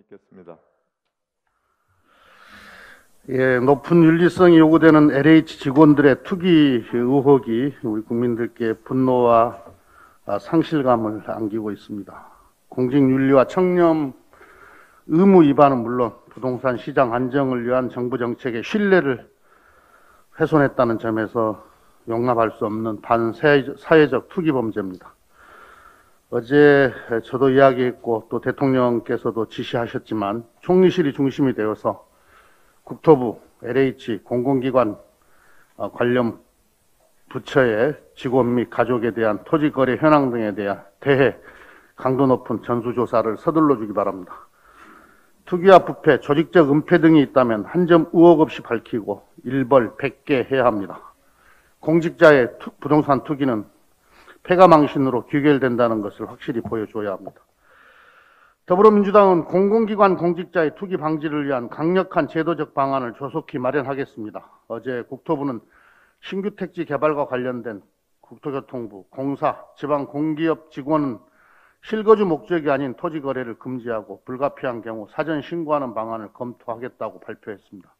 듣겠습니다. 예, 높은 윤리성이 요구되는 LH 직원들의 투기 의혹이 우리 국민들께 분노와 상실감을 안기고 있습니다. 공직윤리와 청렴 의무 위반은 물론 부동산 시장 안정을 위한 정부 정책의 신뢰를 훼손했다는 점에서 용납할 수 없는 반사회적 투기 범죄입니다. 어제 저도 이야기했고 또 대통령께서도 지시하셨지만 총리실이 중심이 되어서 국토부, LH, 공공기관 관련 부처의 직원 및 가족에 대한 토지거래 현황 등에 대해 강도 높은 전수조사를 서둘러 주기 바랍니다. 투기와 부패, 조직적 은폐 등이 있다면 한 점 의혹 없이 밝히고 일벌 100개 해야 합니다. 공직자의 부동산 투기는 폐가망신으로 귀결된다는 것을 확실히 보여줘야 합니다. 더불어민주당은 공공기관 공직자의 투기 방지를 위한 강력한 제도적 방안을 조속히 마련하겠습니다. 어제 국토부는 신규 택지 개발과 관련된 국토교통부, 공사, 지방공기업 직원은 실거주 목적이 아닌 토지 거래를 금지하고 불가피한 경우 사전 신고하는 방안을 검토하겠다고 발표했습니다.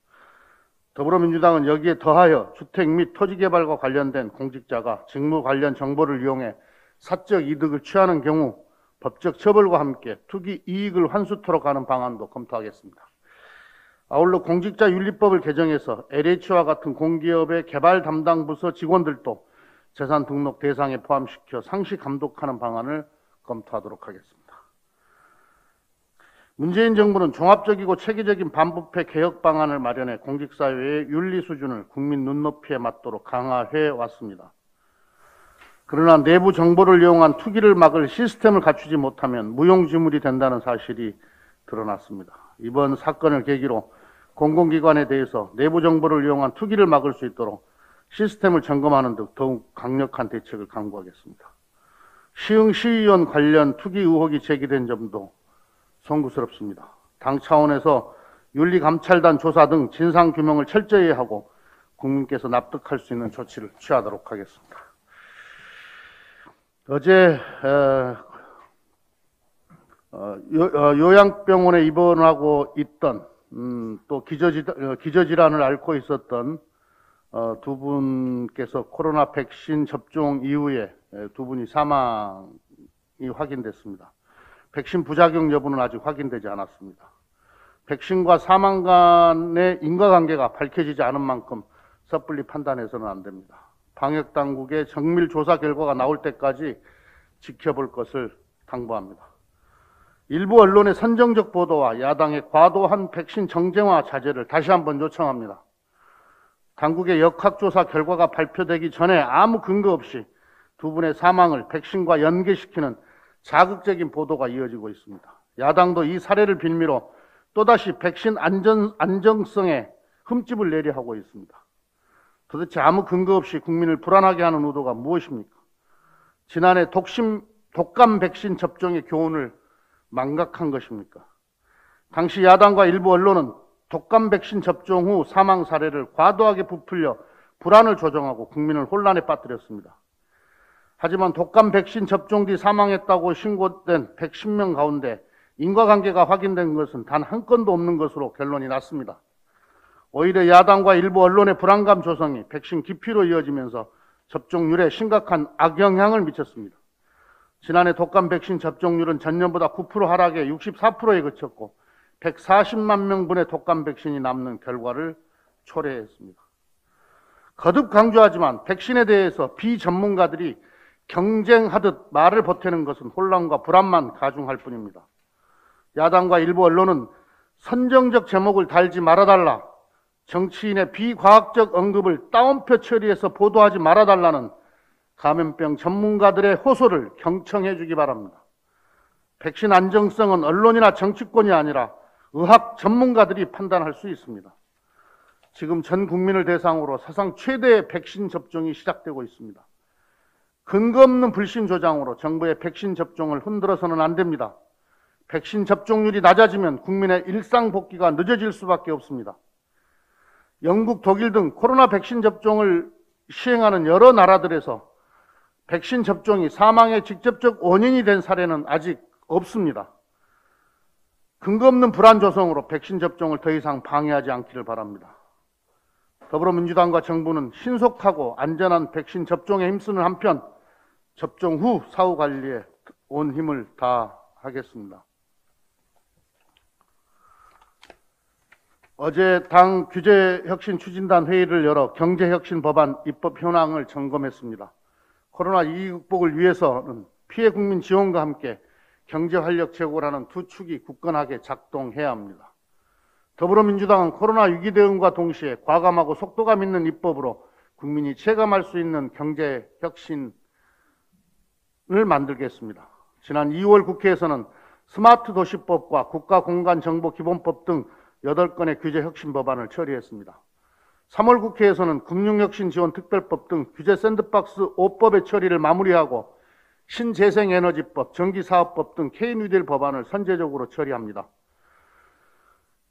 더불어민주당은 여기에 더하여 주택 및 토지 개발과 관련된 공직자가 직무 관련 정보를 이용해 사적 이득을 취하는 경우 법적 처벌과 함께 투기 이익을 환수토록 하는 방안도 검토하겠습니다. 아울러 공직자윤리법을 개정해서 LH와 같은 공기업의 개발 담당 부서 직원들도 재산 등록 대상에 포함시켜 상시 감독하는 방안을 검토하도록 하겠습니다. 문재인 정부는 종합적이고 체계적인 반부패 개혁 방안을 마련해 공직사회의 윤리 수준을 국민 눈높이에 맞도록 강화해 왔습니다. 그러나 내부 정보를 이용한 투기를 막을 시스템을 갖추지 못하면 무용지물이 된다는 사실이 드러났습니다. 이번 사건을 계기로 공공기관에 대해서 내부 정보를 이용한 투기를 막을 수 있도록 시스템을 점검하는 등 더욱 강력한 대책을 강구하겠습니다. 시의원 관련 투기 의혹이 제기된 점도 송구스럽습니다. 당 차원에서 윤리감찰단 조사 등 진상규명을 철저히 하고 국민께서 납득할 수 있는 조치를 취하도록 하겠습니다. 어제 요양병원에 입원하고 있던 또 기저질환을 앓고 있었던 두 분께서 코로나 백신 접종 이후에 두 분이 사망이 확인됐습니다. 백신 부작용 여부는 아직 확인되지 않았습니다. 백신과 사망 간의 인과관계가 밝혀지지 않은 만큼 섣불리 판단해서는 안 됩니다. 방역당국의 정밀 조사 결과가 나올 때까지 지켜볼 것을 당부합니다. 일부 언론의 선정적 보도와 야당의 과도한 백신 정쟁화 자제를 다시 한번 요청합니다. 당국의 역학조사 결과가 발표되기 전에 아무 근거 없이 두 분의 사망을 백신과 연계시키는 자극적인 보도가 이어지고 있습니다. 야당도 이 사례를 빌미로 또다시 백신 안정성에 흠집을 내려 하고 있습니다. 도대체 아무 근거 없이 국민을 불안하게 하는 의도가 무엇입니까? 지난해 독감 백신 접종의 교훈을 망각한 것입니까? 당시 야당과 일부 언론은 독감 백신 접종 후 사망 사례를 과도하게 부풀려 불안을 조장하고 국민을 혼란에 빠뜨렸습니다. 하지만 독감 백신 접종 뒤 사망했다고 신고된 110명 가운데 인과관계가 확인된 것은 단 한 건도 없는 것으로 결론이 났습니다. 오히려 야당과 일부 언론의 불안감 조성이 백신 기피로 이어지면서 접종률에 심각한 악영향을 미쳤습니다. 지난해 독감 백신 접종률은 전년보다 9% 하락해 64%에 그쳤고 140만 명분의 독감 백신이 남는 결과를 초래했습니다. 거듭 강조하지만 백신에 대해서 비전문가들이 경쟁하듯 말을 보태는 것은 혼란과 불안만 가중할 뿐입니다. 야당과 일부 언론은 선정적 제목을 달지 말아달라, 정치인의 비과학적 언급을 따옴표 처리해서 보도하지 말아달라는 감염병 전문가들의 호소를 경청해 주기 바랍니다. 백신 안정성은 언론이나 정치권이 아니라 의학 전문가들이 판단할 수 있습니다. 지금 전 국민을 대상으로 사상 최대의 백신 접종이 시작되고 있습니다. 근거 없는 불신 조장으로 정부의 백신 접종을 흔들어서는 안 됩니다. 백신 접종률이 낮아지면 국민의 일상 복귀가 늦어질 수밖에 없습니다. 영국, 독일 등 코로나 백신 접종을 시행하는 여러 나라들에서 백신 접종이 사망의 직접적 원인이 된 사례는 아직 없습니다. 근거 없는 불안 조성으로 백신 접종을 더 이상 방해하지 않기를 바랍니다. 더불어민주당과 정부는 신속하고 안전한 백신 접종에 힘쓰는 한편 접종 후 사후 관리에 온 힘을 다하겠습니다. 어제 당 규제혁신추진단 회의를 열어 경제혁신 법안 입법 현황을 점검했습니다. 코로나 위기 극복을 위해서는 피해 국민 지원과 함께 경제활력 제고라는 두 축이 굳건하게 작동해야 합니다. 더불어민주당은 코로나 위기 대응과 동시에 과감하고 속도감 있는 입법으로 국민이 체감할 수 있는 경제혁신을 만들겠습니다. 지난 2월 국회에서는 스마트 도시법과 국가공간정보기본법 등 8건의 규제혁신 법안을 처리했습니다. 3월 국회에서는 금융혁신지원특별법 등 규제 샌드박스 5법의 처리를 마무리하고 신재생에너지법, 전기사업법 등 K뉴딜 법안을 선제적으로 처리합니다.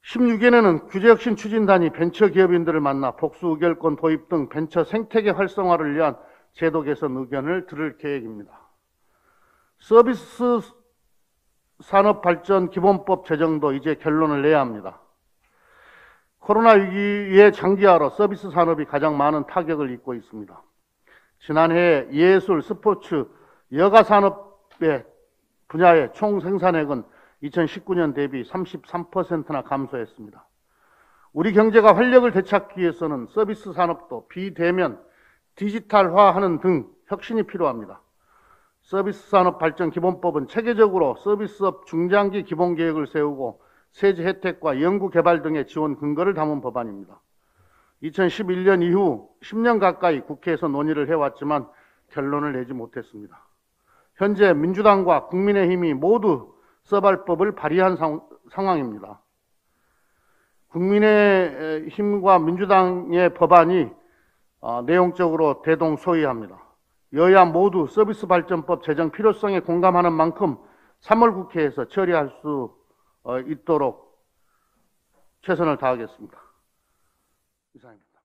16일에는 규제혁신추진단이 벤처기업인들을 만나 복수의결권 도입 등 벤처 생태계 활성화를 위한 제도 개선 의견을 들을 계획입니다. 서비스 산업발전기본법 제정도 이제 결론을 내야 합니다. 코로나 위기의 장기화로 서비스 산업이 가장 많은 타격을 입고 있습니다. 지난해 예술, 스포츠, 여가 산업의 분야의 총 생산액은 2019년 대비 33%나 감소했습니다. 우리 경제가 활력을 되찾기 위해서는 서비스 산업도 비대면, 디지털화하는 등 혁신이 필요합니다. 서비스 산업 발전 기본법은 체계적으로 서비스업 중장기 기본 계획을 세우고 세제 혜택과 연구 개발 등의 지원 근거를 담은 법안입니다. 2011년 이후 10년 가까이 국회에서 논의를 해왔지만 결론을 내지 못했습니다. 현재 민주당과 국민의힘이 모두 써발법을 발의한 상황입니다. 국민의힘과 민주당의 법안이 내용적으로 대동소이합니다. 여야 모두 서비스 발전법 제정 필요성에 공감하는 만큼 3월 국회에서 처리할 수 있도록 최선을 다하겠습니다. 이상입니다.